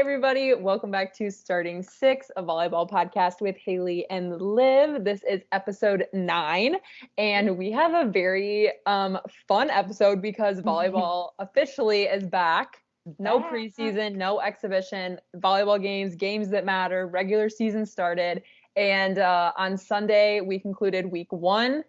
everybody. Welcome back to Starting Six, a volleyball podcast with Haley and Liv. This is episode 9, and we have a very fun episode because volleyball officially is back. No preseason, no exhibition, volleyball games that matter, regular season started, and on Sunday we concluded week 1,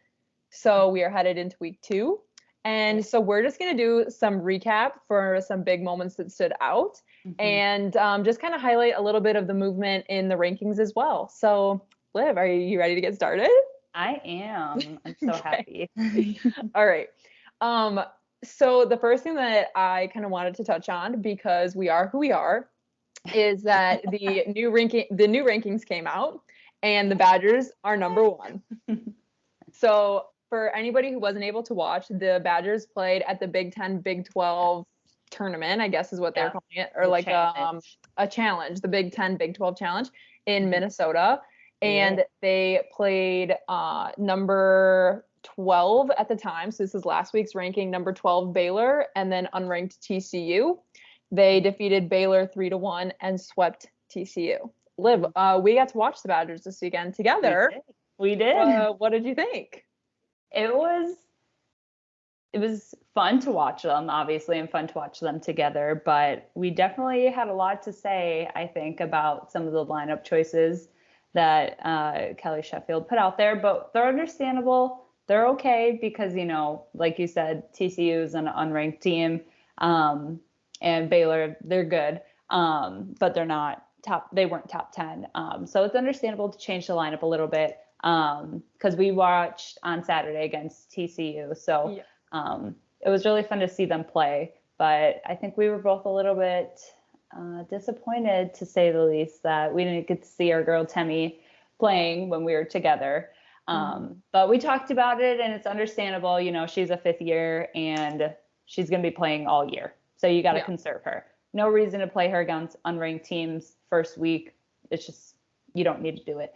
so we are headed into week 2. And so we're just going to do some recap for some big moments that stood out and just kind of highlight a little bit of the movement in the rankings as well. So, Liv, are you ready to get started? I am. I'm so happy. All right. So the first thing that I kind of wanted to touch on, because we are who we are, is that the new rankings came out and the Badgers are number 1. So for anybody who wasn't able to watch, the Badgers played at the Big 10, Big 12 tournament, I guess is what they're calling it, or like a challenge, the Big 10, Big 12 challenge in Minnesota. And they played number 12 at the time. So this is last week's ranking, number 12 Baylor, and then unranked TCU. They defeated Baylor 3-1 and swept TCU. Liv, we got to watch the Badgers this weekend together. We did. What did you think? It was fun to watch them, obviously, and fun to watch them together. But we definitely had a lot to say, I think, about some of the lineup choices that Kelly Sheffield put out there. But they're understandable. They're okay because, you know, like you said, TCU is an unranked team, and Baylor, they're good, but they're not top. They weren't top 10. So it's understandable to change the lineup a little bit. Because we watched on Saturday against TCU. So it was really fun to see them play. But I think we were both a little bit disappointed, to say the least, that we didn't get to see our girl Temi playing when we were together. But we talked about it, and it's understandable. You know, she's a 5th year, and she's going to be playing all year. So you got to conserve her. No reason to play her against unranked teams first week. It's just, you don't need to do it.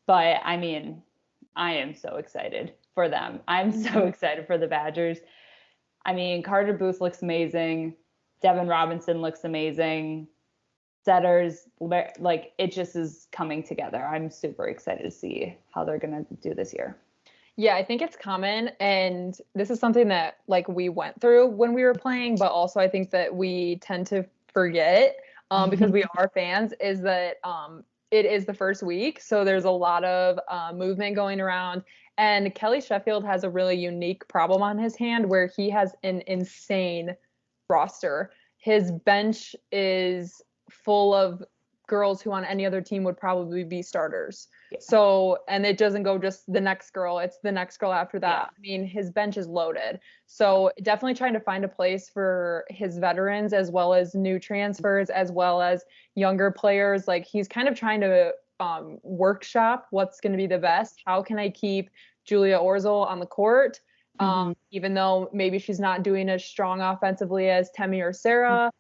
But I mean, I am so excited for them. I'm so excited for the Badgers. I mean, Carter Booth looks amazing. Devin Robinson looks amazing. Setters, like, it just is coming together. I'm super excited to see how they're going to do this year. Yeah, I think it's common, and this is something that, like, we went through when we were playing, but also I think that we tend to forget because we are fans, is that it is the first week, so there's a lot of movement going around. And Kelly Sheffield has a really unique problem on his hand where he has an insane roster. His bench is full of girls who on any other team would probably be starters. So, and it doesn't go just the next girl, it's the next girl after that. I mean, his bench is loaded. So definitely trying to find a place for his veterans as well as new transfers, as well as younger players. Like, he's kind of trying to workshop what's going to be the best. How can I keep Julia Orzel on the court? Even though maybe she's not doing as strong offensively as Temi or Sarah.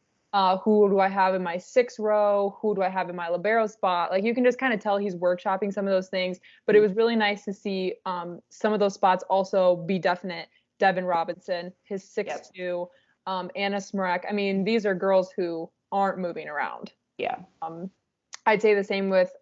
Who do I have in my 6th row? Who do I have in my libero spot? Like, you can just kind of tell he's workshopping some of those things, but it was really nice to see some of those spots also be definite. Devin Robinson, his 6'2", Anna Smrek. I mean, these are girls who aren't moving around. I'd say the same with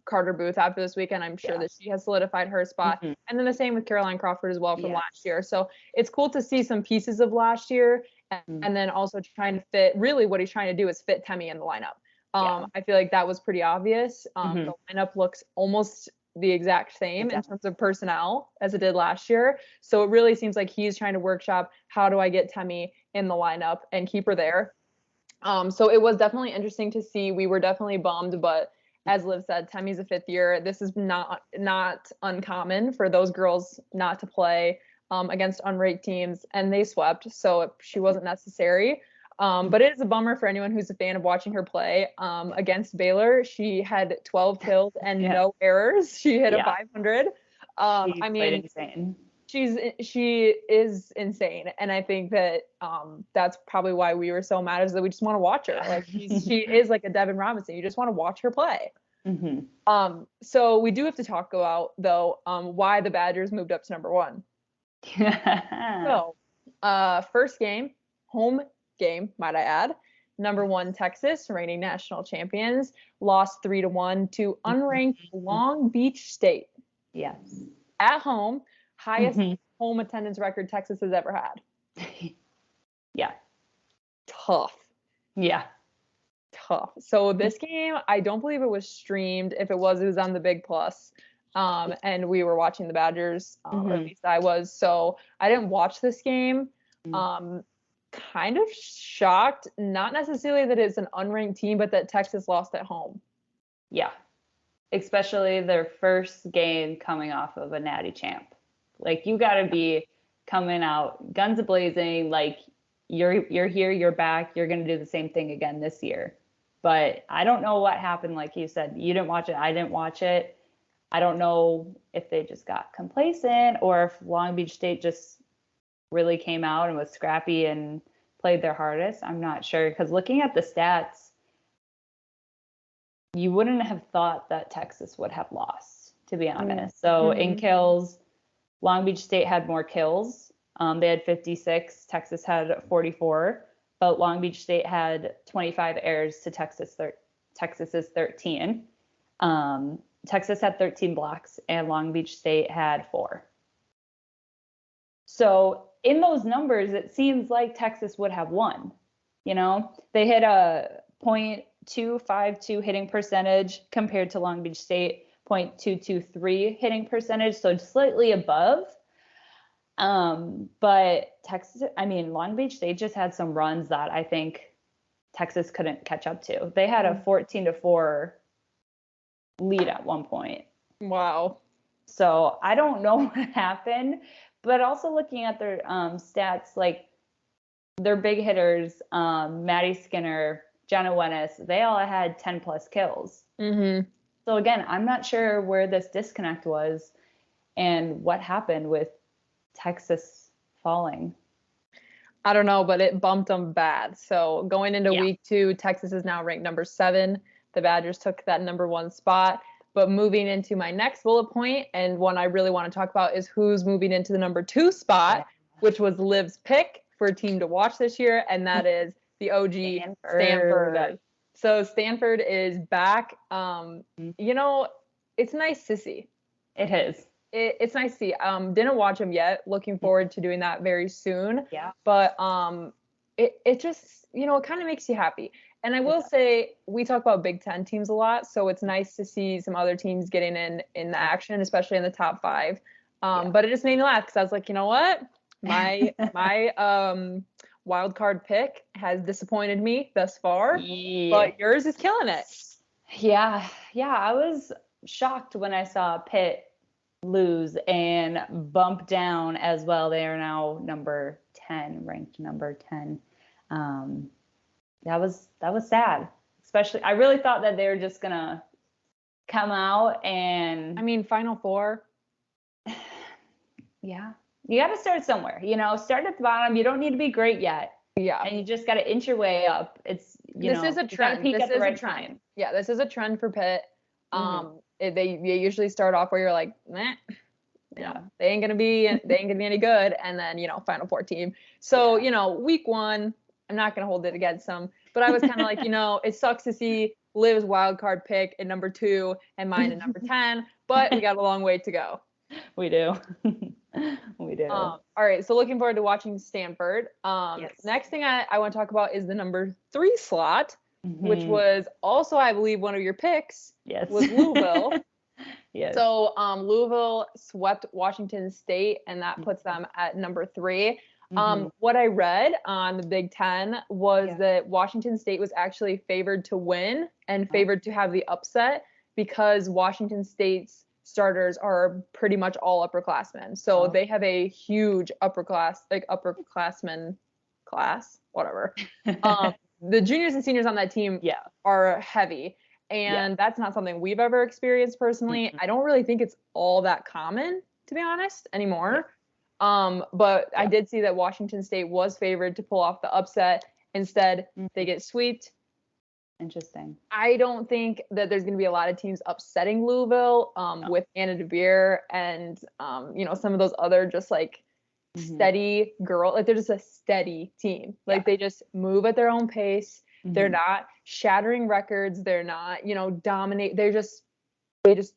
Carter Booth after this weekend. I'm sure that she has solidified her spot. And then the same with Caroline Crawford as well from last year. So it's cool to see some pieces of last year. And then also trying to fit, really what he's trying to do is fit Temi in the lineup. I feel like that was pretty obvious. The lineup looks almost the exact same in terms of personnel as it did last year. So it really seems like he's trying to workshop, how do I get Temi in the lineup and keep her there? So it was definitely interesting to see. We were definitely bummed, but as Liv said, Temi's a 5th year. This is not uncommon for those girls not to play against unranked teams, and they swept, so she wasn't necessary. But it is a bummer for anyone who's a fan of watching her play. Against Baylor, she had 12 kills and no errors. She hit a 500. I mean, insane. She is insane, and I think that that's probably why we were so mad, is that we just want to watch her. Like, she is like a Devin Robinson. You just want to watch her play. So we do have to talk about, though, why the Badgers moved up to number 1. So, first game, home game, might I add, Number 1 Texas, reigning national champions, lost 3-1 to unranked Long Beach State. Yes. At home, highest home attendance record Texas has ever had. Yeah. Tough. Yeah. Tough. So this game, I don't believe it was streamed. If it was on the Big Plus. And we were watching the Badgers, or at least I was. So I didn't watch this game. Kind of shocked, not necessarily that it's an unranked team, but that Texas lost at home. Yeah. Especially their first game coming off of a natty champ. Like, you got to be coming out guns a-blazing, like you're here, you're back, you're going to do the same thing again this year. But I don't know what happened. Like you said, you didn't watch it, I didn't watch it. I don't know if they just got complacent or if Long Beach State just really came out and was scrappy and played their hardest. I'm not sure, because looking at the stats, you wouldn't have thought that Texas would have lost, to be honest. So in kills, Long Beach State had more kills. They had 56. Texas had 44. But Long Beach State had 25 errors to Texas's 13. Texas had 13 blocks, and Long Beach State had 4. So in those numbers, it seems like Texas would have won. You know, they hit a .252 hitting percentage compared to Long Beach State .223 hitting percentage, so slightly above. But Long Beach State just had some runs that I think Texas couldn't catch up to. They had a 14-4 lead at one point. Wow. So I don't know what happened, but also looking at their stats, like their big hitters, Maddie Skinner, Jenna Wennis, they all had 10 plus kills. So again, I'm not sure where this disconnect was and what happened with Texas falling. I don't know, but it bumped them bad. So going into week 2, Texas is now ranked number 7. The Badgers took that number 1 spot. But moving into my next bullet point, and one I really want to talk about, is who's moving into the number 2 spot, which was Liv's pick for a team to watch this year, and that is the OG Stanford. So Stanford is back. You know, it's nice to see. It is. It's nice to see. Didn't watch them yet. Looking forward to doing that very soon. Yeah. But it just, you know, it kind of makes you happy. And I will say, we talk about Big Ten teams a lot, so it's nice to see some other teams getting in the action, especially in the top 5. But it just made me laugh because I was like, you know what? My wild card pick has disappointed me thus far, but yours is killing it. Yeah. I was shocked when I saw Pitt lose and bump down as well. They are now number 10, ranked number 10. That was sad. Especially, I really thought that they were just gonna come out and. I mean, Final Four. Yeah, you got to start somewhere. You know, start at the bottom. You don't need to be great yet. Yeah. And you just got to inch your way up. It's this is a trend. Peak this at the is right a trend. time. Yeah, this is a trend for Pitt. They usually start off where you're like, meh. Yeah, they ain't gonna be any good, and then, you know, Final Four team. So you know, week 1, I'm not gonna hold it against them, but I was kind of like, you know, it sucks to see Liv's wild card pick at number 2 and mine at number 10, but we got a long way to go. We do. We do. All right, so looking forward to watching Stanford. Next thing I want to talk about is the number 3 slot, which was also, I believe, one of your picks. Yes. Was Louisville. Yes. So Louisville swept Washington State, and that puts them at number 3. What I read on the Big Ten was that Washington State was actually favored to win and favored to have the upset because Washington State's starters are pretty much all upperclassmen. So they have a huge upperclassmen class, whatever. The juniors and seniors on that team are heavy. And that's not something we've ever experienced personally. I don't really think it's all that common, to be honest, anymore. But I did see that Washington State was favored to pull off the upset. Instead, they get swept. Interesting. I don't think that there's going to be a lot of teams upsetting Louisville with Anna DeVere and, you know, some of those other just like steady girl. Like, they're just a steady team. Like, they just move at their own pace. They're not shattering records. They're not, dominate. They just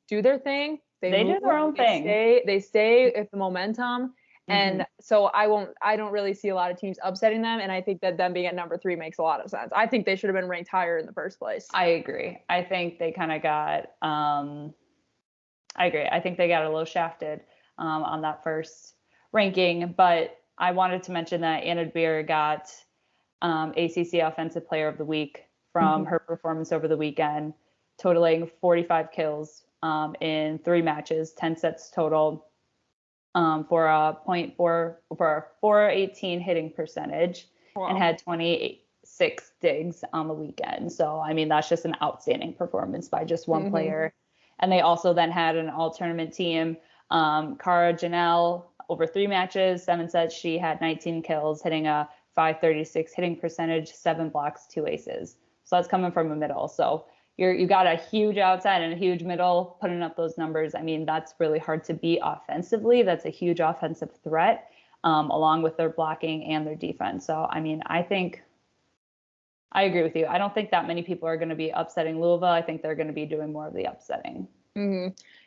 do their thing. They do their own thing. They stay with the momentum. And so I don't really see a lot of teams upsetting them. And I think that them being at number 3 makes a lot of sense. I think they should have been ranked higher in the first place. I agree. I think they kind of got, I agree. I think they got a little shafted on that first ranking. But I wanted to mention that Anna Beer got ACC Offensive Player of the Week from her performance over the weekend, totaling 45 kills in 3 matches, 10 sets total. For a 418 hitting percentage. Wow. And had 26 digs on the weekend. So, I mean, that's just an outstanding performance by just one player. And they also then had an all-tournament team. Cara Janelle, over 3 matches, 7 sets, she had 19 kills, hitting a 536 hitting percentage, 7 blocks, 2 aces. So that's coming from a middle. So you got a huge outside and a huge middle putting up those numbers. I mean, that's really hard to beat offensively. That's a huge offensive threat, along with their blocking and their defense. So, I mean, I agree with you. I don't think that many people are going to be upsetting Louisville. I think they're going to be doing more of the upsetting.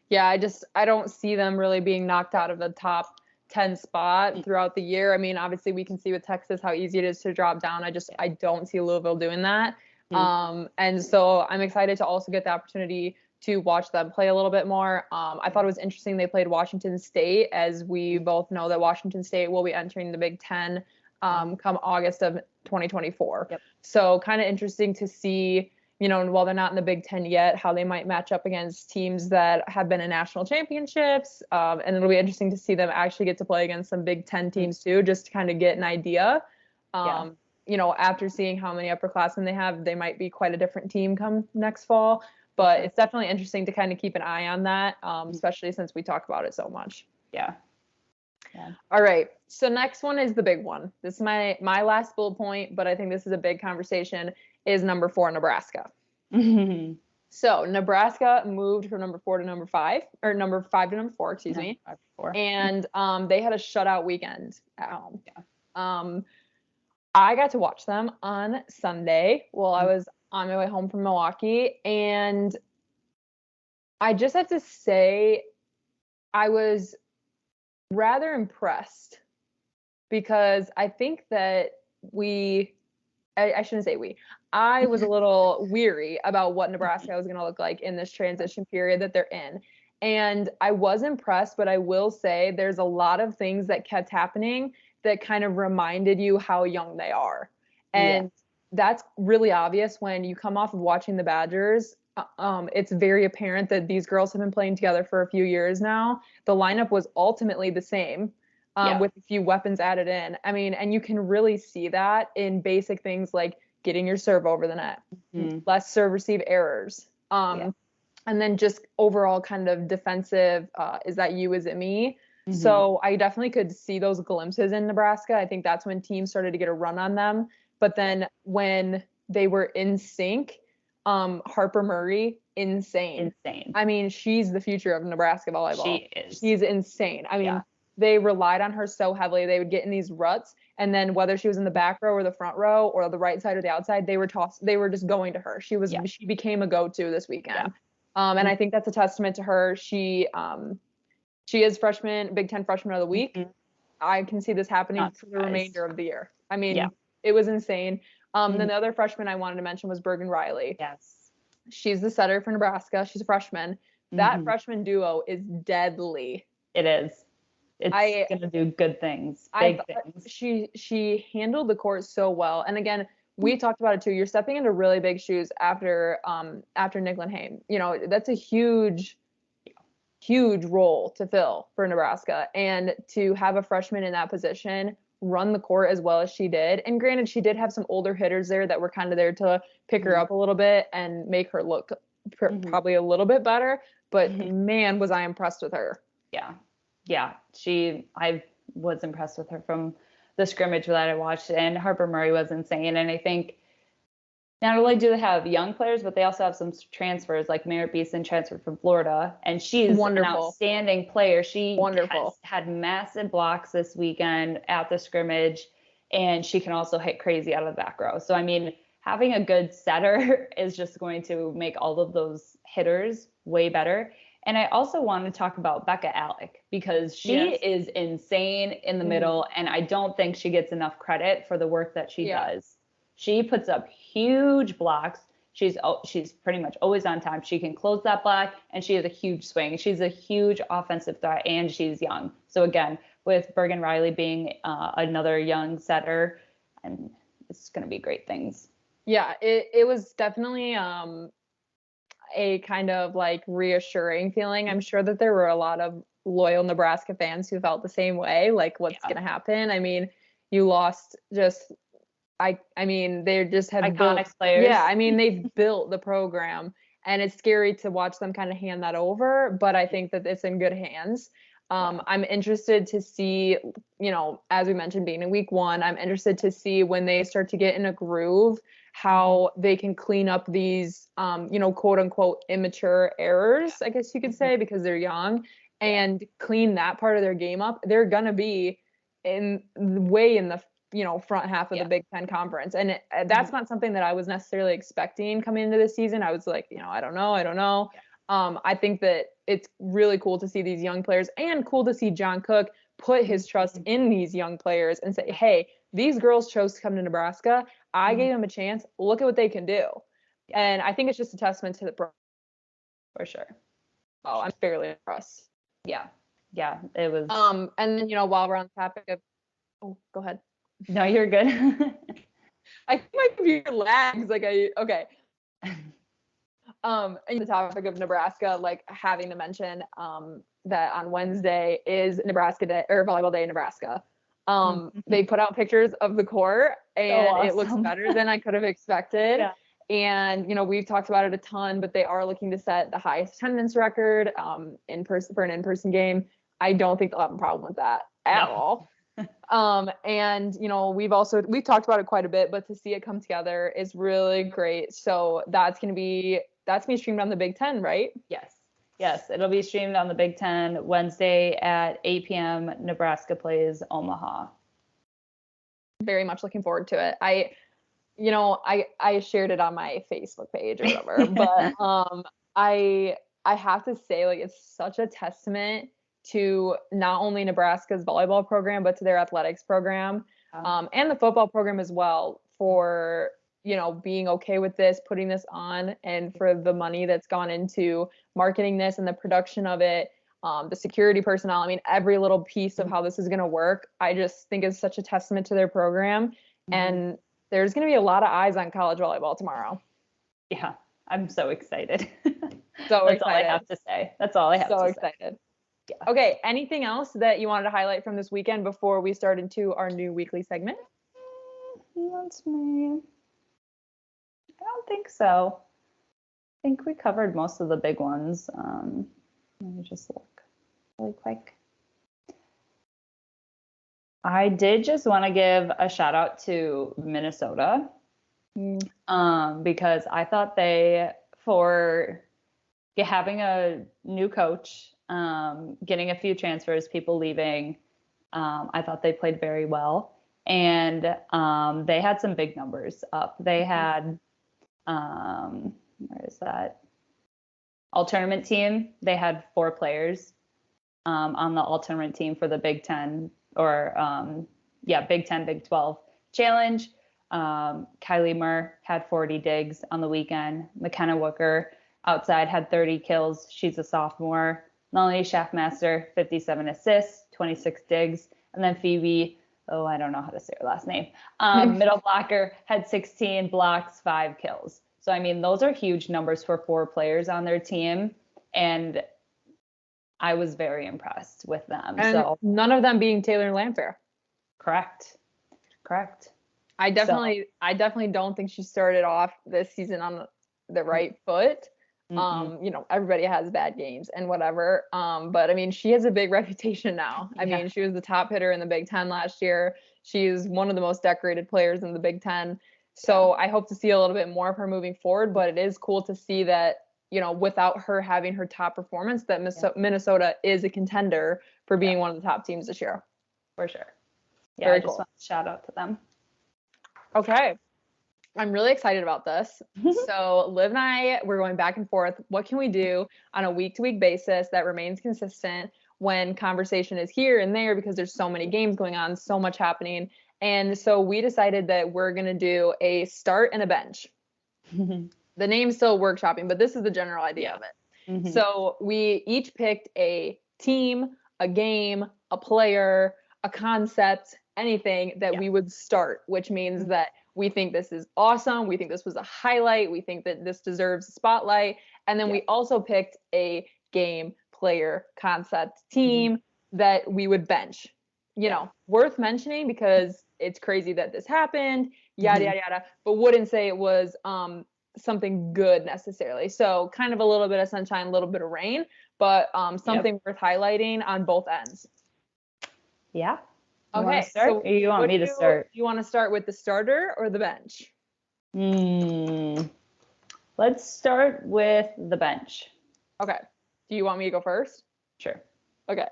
Yeah, I don't see them really being knocked out of the top 10 spot throughout the year. I mean, obviously we can see with Texas how easy it is to drop down. I don't see Louisville doing that. And so I'm excited to also get the opportunity to watch them play a little bit more. I thought it was interesting they played Washington State, as we both know that Washington State will be entering the Big Ten come August of 2024. Yep. So kind of interesting to see, while they're not in the Big Ten yet, how they might match up against teams that have been in national championships. And it'll be interesting to see them actually get to play against some Big Ten teams too, just to kind of get an idea. After seeing how many upperclassmen they have, they might be quite a different team come next fall. But it's definitely interesting to kind of keep an eye on that, especially since we talk about it so much. Yeah. All right. So next one is the big one. This is my last bullet point, but I think this is a big conversation, is number 4, Nebraska. So Nebraska moved from number 4 to number 5, or number 5 to number 4, excuse me. 5 to 4. And they had a shutout weekend at home. Yeah. I got to watch them on Sunday while I was on my way home from Milwaukee. And I just have to say, I was rather impressed, because I think that I shouldn't say I was a little weary about what Nebraska was going to look like in this transition period that they're in. And I was impressed, but I will say there's a lot of things that kept happening that kind of reminded you how young they are. And that's really obvious when you come off of watching the Badgers. It's very apparent that these girls have been playing together for a few years now. The lineup was ultimately the same, with a few weapons added in. I mean, and you can really see that in basic things like getting your serve over the net, less serve receive errors. And then just overall kind of defensive, is that you, is it me? So I definitely could see those glimpses in Nebraska. I think that's when teams started to get a run on them. But then when they were in sync, Harper Murray, insane. I mean, she's the future of Nebraska volleyball. She is. She's insane. I mean, they relied on her so heavily. They would get in these ruts, and then whether she was in the back row or the front row or the right side or the outside, they were just going to her. She became a go-to this weekend. And I think that's a testament to her. She is Big Ten Freshman of the Week. I can see this happening for the remainder of the year. I mean, it was insane. Then the other freshman I wanted to mention was Bergen Riley. Yes. She's the setter for Nebraska. She's a freshman. That freshman duo is deadly. It is. It's going to do good things, big things. She handled the court so well. And again, we talked about it too. You're stepping into really big shoes after Nick Lindheim. That's a huge role to fill for Nebraska, and to have a freshman in that position run the court as well as she did. And granted, she did have some older hitters there that were kind of there to pick her up a little bit and make her look probably a little bit better. But man, was I impressed with her. Yeah. I was impressed with her from the scrimmage that I watched, and Harper Murray was insane. And I think not only do they have young players, but they also have some transfers, like Merritt Beeson transferred from Florida, and she's an outstanding player. She has had massive blocks this weekend at the scrimmage, and she can also hit crazy out of the back row. So, I mean, having a good setter is just going to make all of those hitters way better. And I also want to talk about Becca Alec because she is insane in the middle, and I don't think she gets enough credit for the work that she does. She puts up huge blocks. She's pretty much always on time. She can close that block, and she has a huge swing. She's a huge offensive threat, and she's young. So again, with Bergen Riley being another young setter, and it's going to be great things. Yeah, it was definitely a kind of like reassuring feeling. I'm sure that there were a lot of loyal Nebraska fans who felt the same way, like what's going to happen. I mean, you lost just, I mean, they just have iconic players. Yeah, I mean, they've built the program, and it's scary to watch them kind of hand that over, but I think that it's in good hands. I'm interested to see, you know, as we mentioned, being in week 1, I'm interested to see when they start to get in a groove, how they can clean up these, you know, quote unquote immature errors, I guess you could say, because they're young, and clean that part of their game up. They're going to be way in the, you know, front half of the Big Ten Conference. And that's not something that I was necessarily expecting coming into this season. I was like, you know, I don't know. I think that it's really cool to see these young players, and cool to see John Cook put his trust in these young players and say, hey, these girls chose to come to Nebraska. I gave them a chance. Look at what they can do. And I think it's just a testament to the program. For sure. Oh, I'm fairly impressed. Yeah, it was. And then, you know, while we're on the topic of, go ahead. No, you're good. I think my computer lags. Okay. And the topic of Nebraska, like having to mention that on Wednesday is Nebraska Day, or Volleyball Day in Nebraska. They put out pictures of the court, and so awesome. It looks better than I could have expected. Yeah. And, you know, we've talked about it a ton, but they are looking to set the highest attendance record in person for an in-person game. I don't think they'll have a problem with that at all. And, you know, we've talked about it quite a bit, but to see it come together is really great. So that's going to be streamed on the Big Ten, right? Yes. It'll be streamed on the Big Ten Wednesday at 8 p.m. Nebraska plays Omaha. Very much looking forward to it. I shared it on my Facebook page or whatever, but I have to say, like, it's such a testament to not only Nebraska's volleyball program, but to their athletics program, and the football program as well, for, you know, being okay with this, putting this on, and for the money that's gone into marketing this and the production of it, the security personnel. I mean, every little piece of how this is going to work, I just think is such a testament to their program. And there's going to be a lot of eyes on college volleyball tomorrow. Yeah, I'm so excited. That's all I have to say. That's all I have to say. So excited. Yeah. Okay, anything else that you wanted to highlight from this weekend before we start into our new weekly segment? That's me. I don't think so. I think we covered most of the big ones. Let me just look really quick. I did just want to give a shout out to Minnesota, because I thought for having a new coach, getting a few transfers, people leaving, I thought they played very well. And they had some big numbers up. They had, where is that? All-tournament team. They had 4 players on the all-tournament team for the Big Ten, or Big Ten, Big 12 challenge. Kylie Murr had 40 digs on the weekend. McKenna Wooker outside had 30 kills. She's a sophomore. Melanie Schaffmaster, 57 assists, 26 digs. And then Phoebe, I don't know how to say her last name, middle blocker, had 16 blocks, 5 kills. So, I mean, those are huge numbers for 4 players on their team. And I was very impressed with them. And so none of them being Taylor Lamphere. Correct. I definitely don't think she started off this season on the right foot. You know, everybody has bad games and whatever. But I mean, she has a big reputation now. I mean, she was the top hitter in the Big Ten last year. She's one of the most decorated players in the Big Ten. So I hope to see a little bit more of her moving forward, but it is cool to see that, you know, without her having her top performance, that Minnesota is a contender for being one of the top teams this year. For sure. Yeah, Very I just cool. want to shout out to them. Okay. I'm really excited about this. So Liv and I, we're going back and forth. What can we do on a week-to-week basis that remains consistent when conversation is here and there because there's so many games going on, so much happening. And so we decided that we're going to do a start and a bench. The name's still workshopping, but this is the general idea of it. So we each picked a team, a game, a player, a concept, anything that we would start, which means that we think this is awesome. We think this was a highlight. We think that this deserves a spotlight. And then we also picked a game, player, concept, team that we would bench. You know, worth mentioning because it's crazy that this happened, yada, yada, yada, but wouldn't say it was something good necessarily. So kind of a little bit of sunshine, a little bit of rain, but something worth highlighting on both ends. Yeah. You Okay, want to start, so or you want me to start? You want to start with the starter or the bench? Let's start with the bench. Okay. Do you want me to go first? Sure. Okay.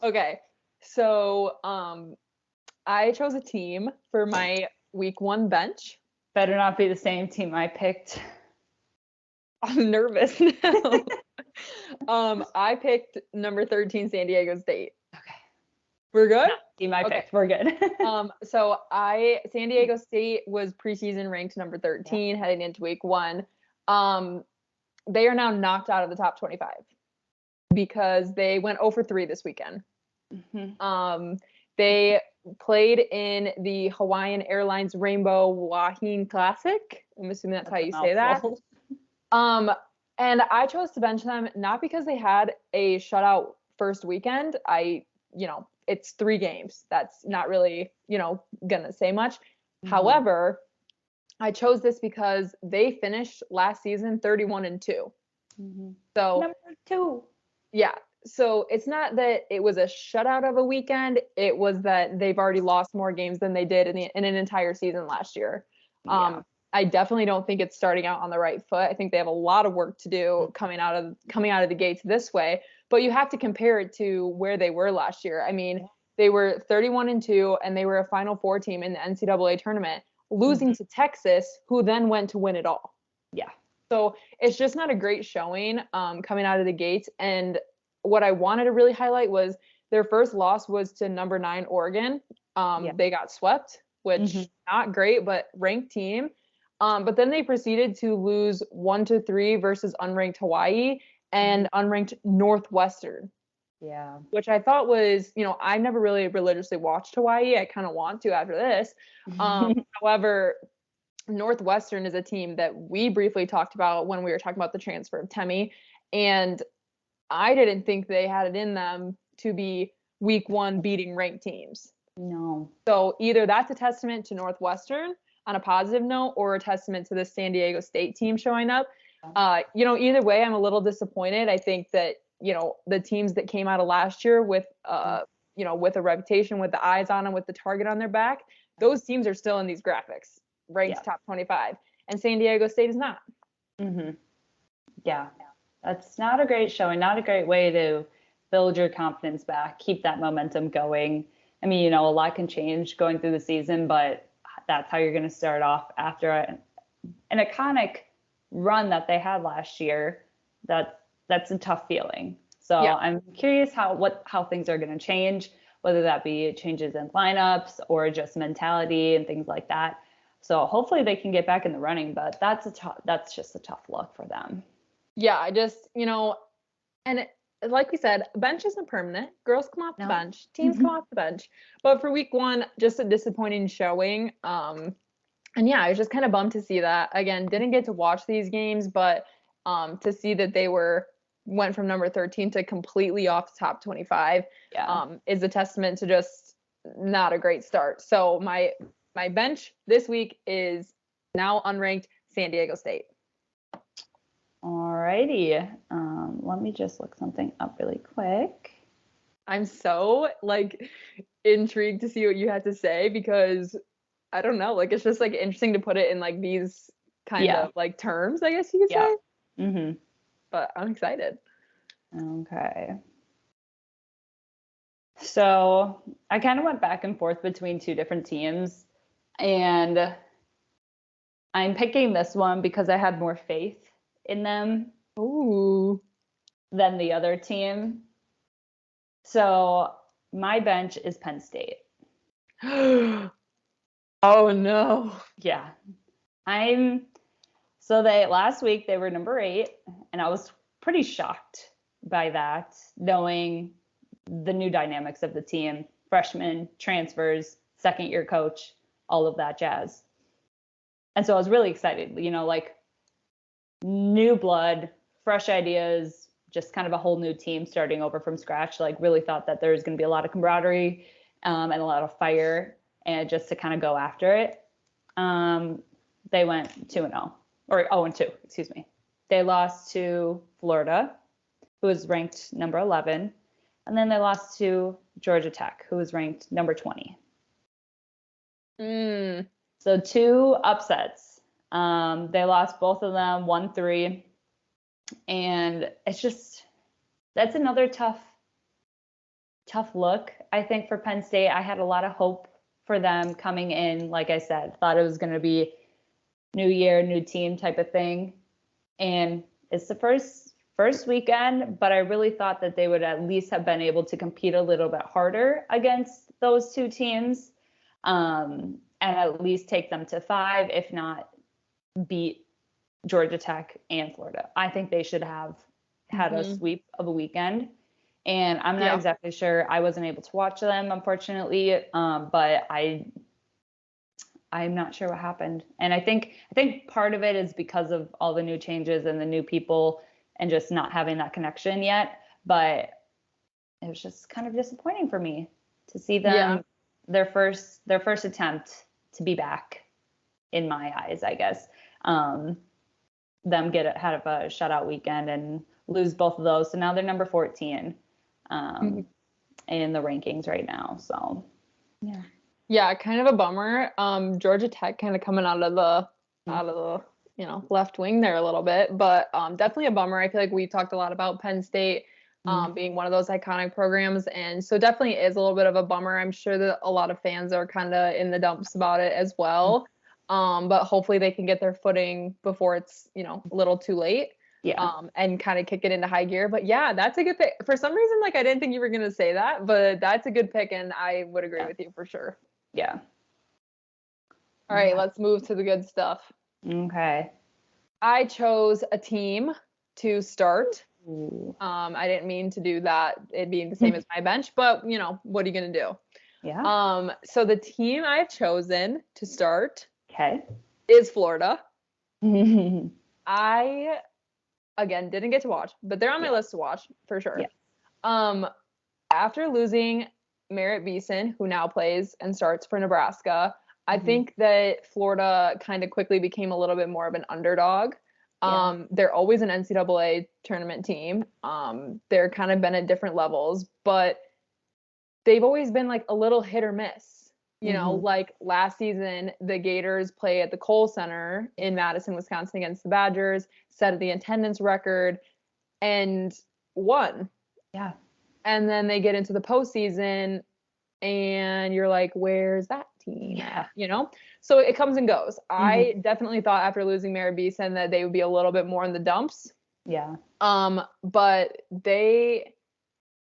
Okay. So I chose a team for my week 1 bench. Better not be the same team I picked. I'm nervous now. I picked number 13 San Diego State. Okay. We're good? Not the team I picked. We're good. So San Diego State was preseason ranked number 13 heading into week 1. They are now knocked out of the top 25 because they went 0-3 this weekend. They played in the Hawaiian Airlines Rainbow Wahine Classic. I'm assuming that's how you say that. And I chose to bench them not because they had a shutout first weekend. It's 3 games. That's not really, gonna say much. However, I chose this because they finished last season 31-2. So number 2. Yeah. So it's not that it was a shutout of a weekend. It was that they've already lost more games than they did in an entire season last year. I definitely don't think it's starting out on the right foot. I think they have a lot of work to do coming out of the gates this way. But you have to compare it to where they were last year. I mean, they were 31-2 and they were a Final Four team in the NCAA tournament, losing to Texas, who then went to win it all. Yeah. So it's just not a great showing coming out of the gates. And what I wanted to really highlight was their first loss was to number 9 Oregon. They got swept, which not great, but ranked team. But then they proceeded to lose 1-3 versus unranked Hawaii and unranked Northwestern. Yeah. Which I thought was, I never really religiously watched Hawaii. I kind of want to after this. However, Northwestern is a team that we briefly talked about when we were talking about the transfer of Temi. And I didn't think they had it in them to be week 1 beating ranked teams. No. So either that's a testament to Northwestern on a positive note or a testament to the San Diego State team showing up. Either way, I'm a little disappointed. I think that, the teams that came out of last year with, with a reputation, with the eyes on them, with the target on their back, those teams are still in these graphics, ranked top 25. And San Diego State is not. Yeah. That's not a great showing, not a great way to build your confidence back, keep that momentum going. I mean, a lot can change going through the season, but that's how you're going to start off after an iconic run that they had last year. That's a tough feeling. So I'm curious how things are going to change, whether that be changes in lineups or just mentality and things like that. So hopefully they can get back in the running, but that's just a tough look for them. Yeah, I just, and like we said, bench isn't permanent. Girls come off the bench, teams come off the bench. But for week 1, just a disappointing showing. And yeah, I was just kind of bummed to see that. Again, didn't get to watch these games, but to see that they went from number 13 to completely off the top 25 is a testament to just not a great start. So my bench this week is now unranked San Diego State. Alrighty. Let me just look something up really quick. I'm so intrigued to see what you had to say because I don't know, it's just interesting to put it in these kind of terms, I guess you could say. But I'm excited. Okay. So I kind of went back and forth between 2 different teams, and I'm picking this one because I had more faith in them Ooh. than the other team. So my bench is Penn State. Oh no. Yeah. Last week they were number 8, and I was pretty shocked by that, knowing the new dynamics of the team, freshmen, transfers, second year coach, all of that jazz. And so I was really excited, like new blood, fresh ideas, just kind of a whole new team starting over from scratch. Like really thought that there was going to be a lot of camaraderie and a lot of fire, and just to kind of go after it. They went 2-0, or 0-2, excuse me. They lost to Florida, who was ranked number 11, and then they lost to Georgia Tech, who was ranked number 20. So 2 upsets. They lost both of them 1-3, and it's just, that's another tough look, I think, for Penn State. I had a lot of hope for them coming in. Like I said, thought it was going to be new year, new team type of thing. And it's the first weekend, but I really thought that they would at least have been able to compete a little bit harder against those 2 teams, and at least take them to 5, if not beat Georgia Tech and Florida. I think they should have had a sweep of a weekend. And I'm not exactly sure. I wasn't able to watch them, unfortunately, but I'm not sure what happened. And I think part of it is because of all the new changes and the new people and just not having that connection yet. But it was just kind of disappointing for me to see them, their first attempt to be back, in my eyes, I guess. Them get ahead of a shutout weekend and lose both of those. So now they're number 14 in the rankings right now. So, yeah. Yeah, kind of a bummer. Georgia Tech kind of coming out of the left wing there a little bit, but definitely a bummer. I feel like we talked a lot about Penn State being one of those iconic programs, and so definitely is a little bit of a bummer. I'm sure that a lot of fans are kind of in the dumps about it as well. But hopefully they can get their footing before it's, a little too late. Yeah. And kind of kick it into high gear. But yeah, that's a good pick. For some reason, like I didn't think you were gonna say that, but that's a good pick, and I would agree with you for sure. Yeah. All right, let's move to the good stuff. Okay. I chose a team to start. I didn't mean to do that, it being the same as my bench, but what are you gonna do? Yeah. So the team I've chosen to start is Florida. I again didn't get to watch, but they're on my list to watch for sure. After losing Merritt Beeson, who now plays and starts for Nebraska, I think that Florida kind of quickly became a little bit more of an underdog. They're always an NCAA tournament team. They're kind of been at different levels, but they've always been like a little hit or miss. Like last season, the Gators play at the Kohl Center in Madison, Wisconsin against the Badgers, set the attendance record, and won. Yeah. And then they get into the postseason, and you're like, where's that team? Yeah. So it comes and goes. I definitely thought after losing Merritt Beeson that they would be a little bit more in the dumps. Yeah. But they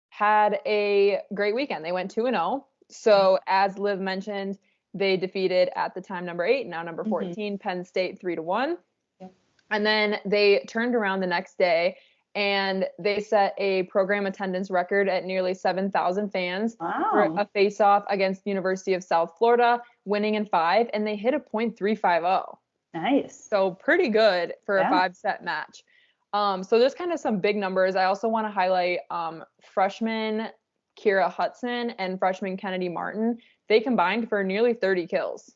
had a great weekend. They went 2-0. So as Liv mentioned, they defeated at the time number 8, now number 14, Penn State 3-1. Yeah. And then they turned around the next day and they set a program attendance record at nearly 7,000 fans for a face-off against the University of South Florida, winning in 5, and they hit a .350. Nice. So pretty good for a 5-set match. So there's kind of some big numbers. I also want to highlight freshman Kira Hudson and freshman Kennedy Martin. They combined for nearly 30 kills.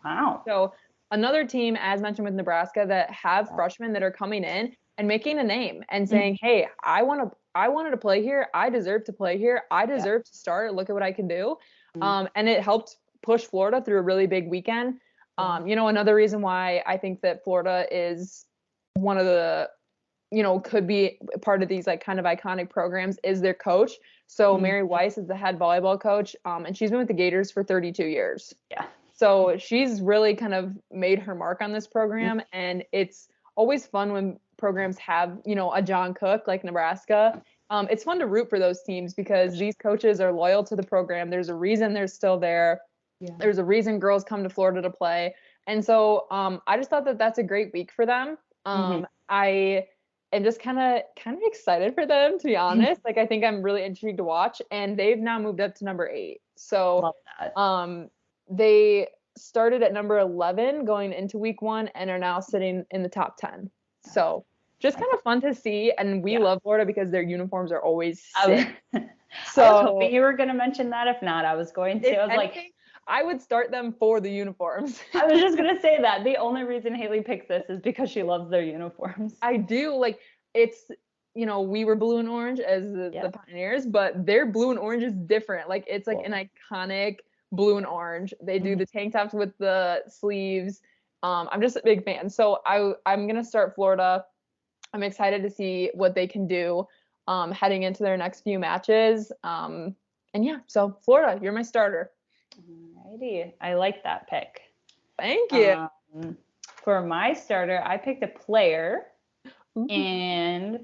Wow. So another team, as mentioned with Nebraska, that have freshmen that are coming in and making a name and saying, hey, I wanted to play here. I deserve to play here. I deserve to start. Look at what I can do. And it helped push Florida through a really big weekend. Another reason why I think that Florida is one of the, could be part of these like kind of iconic programs is their coach. So Mary Weiss is the head volleyball coach, and she's been with the Gators for 32 years. Yeah. So she's really kind of made her mark on this program, and it's always fun when programs have, a John Cook like Nebraska. It's fun to root for those teams because these coaches are loyal to the program. There's a reason they're still there. Yeah. There's a reason girls come to Florida to play. And so I just thought that that's a great week for them. I am just kind of excited for them, to be honest. Like, I think I'm really intrigued to watch, and they've now moved up to number 8. So love that. They started at number 11 going into week 1 and are now sitting in the top 10. So just kind of fun to see. And we love Florida because their uniforms are always sick. So I was hoping you were going to mention that. If not, I was going to. I would start them for the uniforms. I was just going to say that. The only reason Haley picks this is because she loves their uniforms. I do. Like, it's, we were blue and orange as the Pioneers, but their blue and orange is different. Like, it's like an iconic blue and orange. They do the tank tops with the sleeves. I'm just a big fan. So I'm going to start Florida. I'm excited to see what they can do heading into their next few matches. So Florida, you're my starter. Alrighty. I like that pick. Thank you. For my starter, I picked a player, and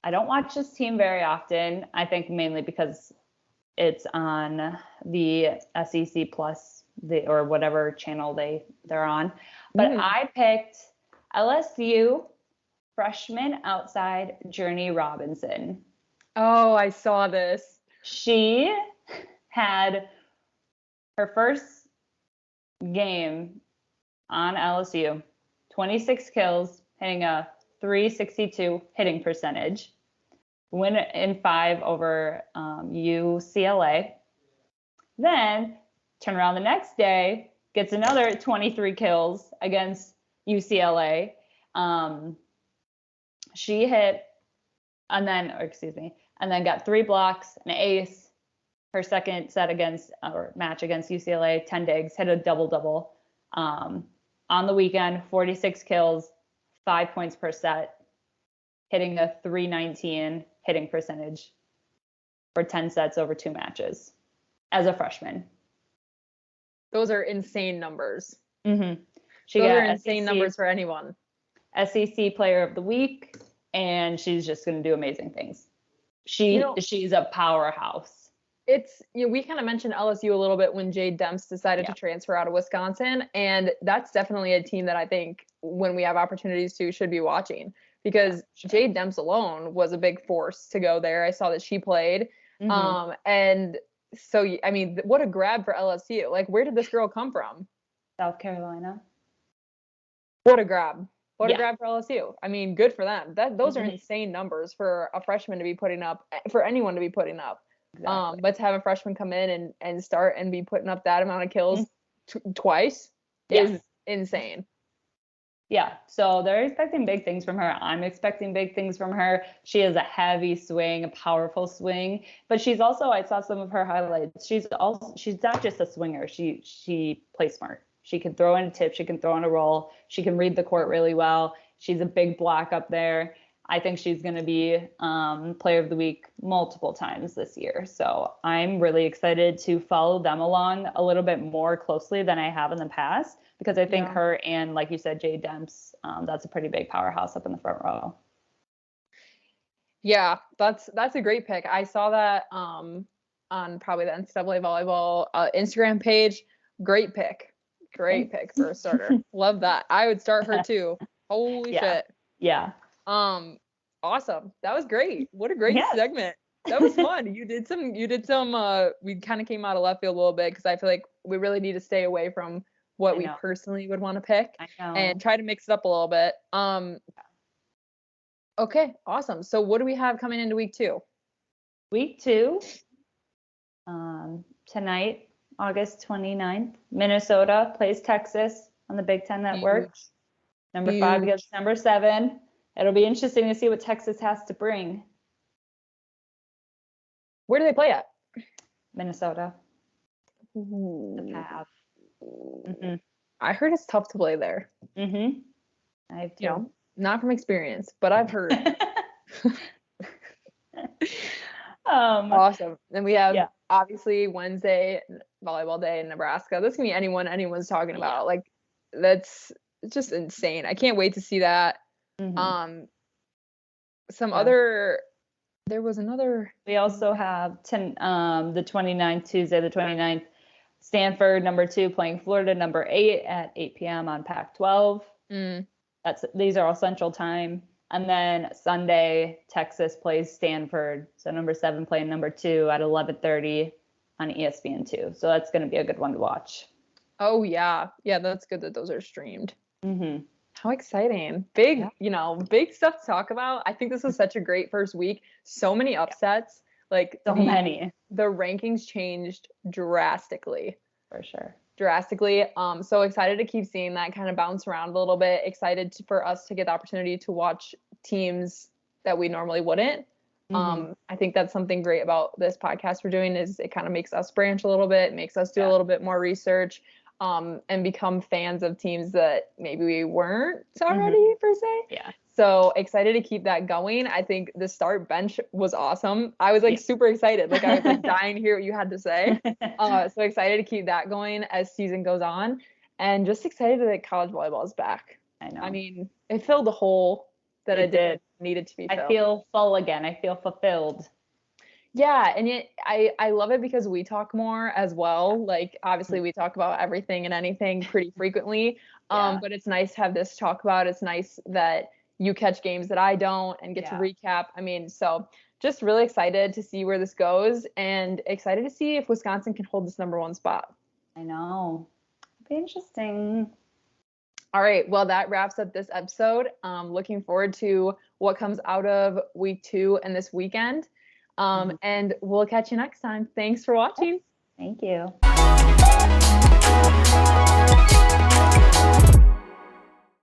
I don't watch this team very often. I think mainly because it's on the SEC Plus, or whatever channel they're on. But I picked LSU freshman outside Journey Robinson. Oh, I saw this. She had her first game on LSU, 26 kills, hitting a .362 hitting percentage. Win in 5 over UCLA. Then turn around the next day, gets another 23 kills against UCLA. She hit, and then got 3 blocks, an ace. Her second match against UCLA, 10 digs, hit a double-double. On the weekend, 46 kills, 5 points per set, hitting a .319 hitting percentage for 10 sets over 2 matches as a freshman. Those are insane numbers. Mm-hmm. Those are insane numbers for anyone. SEC Player of the Week, and she's just going to do amazing things. She's a powerhouse. It's, we kind of mentioned LSU a little bit when Jade Demps decided to transfer out of Wisconsin. And that's definitely a team that I think when we have opportunities to should be watching, because Jade Demps alone was a big force to go there. I saw that she played. And so, I mean, what a grab for LSU. Like, where did this girl come from? South Carolina. What a grab. What a grab for LSU. I mean, good for them. Those are insane numbers for a freshman to be putting up, for anyone to be putting up. Exactly. But to have a freshman come in and start and be putting up that amount of kills twice is insane. Yeah, so they're expecting big things from her. I'm expecting big things from her. She has a heavy swing, a powerful swing, but she's also, I saw some of her highlights. She's not just a swinger. She plays smart. She can throw in a tip. She can throw in a roll. She can read the court really well. She's a big block up there. I think she's going to be Player of the Week multiple times this year. So I'm really excited to follow them along a little bit more closely than I have in the past, because I think her and, like you said, Jade Demps, that's a pretty big powerhouse up in the front row. Yeah, that's a great pick. I saw that on probably the NCAA volleyball Instagram page. Great pick. Great pick for a starter. Love that. I would start her too. Holy shit. Yeah. Awesome. That was great. What a great segment. That was fun. You did some, we kind of came out of left field a little bit, because I feel like we really need to stay away from what we personally would want to pick and try to mix it up a little bit. Okay, awesome. So what do we have coming into week 2? Week 2, tonight, August 29th, Minnesota plays Texas on the Big Ten Network. Number 5 against number 7. It'll be interesting to see what Texas has to bring. Where do they play at? Minnesota. Ooh. The Pav. Mm-hmm. I heard it's tough to play there. Mm-hmm. I have too. Not from experience, but I've heard. Awesome. Then we have obviously Wednesday, volleyball day in Nebraska. That's gonna be anyone's talking about. Like, that's just insane. I can't wait to see that. There was another. We also have the 29th, Tuesday the 29th, Stanford number 2 playing Florida number 8 at 8 p.m. on Pac-12. These are all Central Time. And then Sunday, Texas plays Stanford. So number 7 playing number 2 at 11:30 on ESPN2. So that's going to be a good one to watch. Oh, yeah. Yeah, that's good that those are streamed. How exciting. Big stuff to talk about. I think this was such a great first week. So many upsets. Like, so many. The rankings changed drastically. For sure. Drastically. So excited to keep seeing that kind of bounce around a little bit. Excited for us to get the opportunity to watch teams that we normally wouldn't. I think that's something great about this podcast we're doing is it kind of makes us branch a little bit, makes us do a little bit more research, and become fans of teams that maybe we weren't already per se. Yeah. So excited to keep that going. I think the start bench was awesome. I was like super excited. Like I was like dying to hear what you had to say. So excited to keep that going as season goes on, and just excited that college volleyball is back. I know. I mean, it filled the hole that it needed to be filled. I feel full again. I feel fulfilled. Yeah, and I love it because we talk more as well. Like obviously we talk about everything and anything pretty frequently. But it's nice to have this talk about. It's nice that you catch games that I don't and get to recap. I mean, so just really excited to see where this goes and excited to see if Wisconsin can hold this number 1 spot. I know. It'll be interesting. All right. Well, that wraps up this episode. Looking forward to what comes out of week 2 and this weekend. And we'll catch you next time. Thanks for watching. Thank you.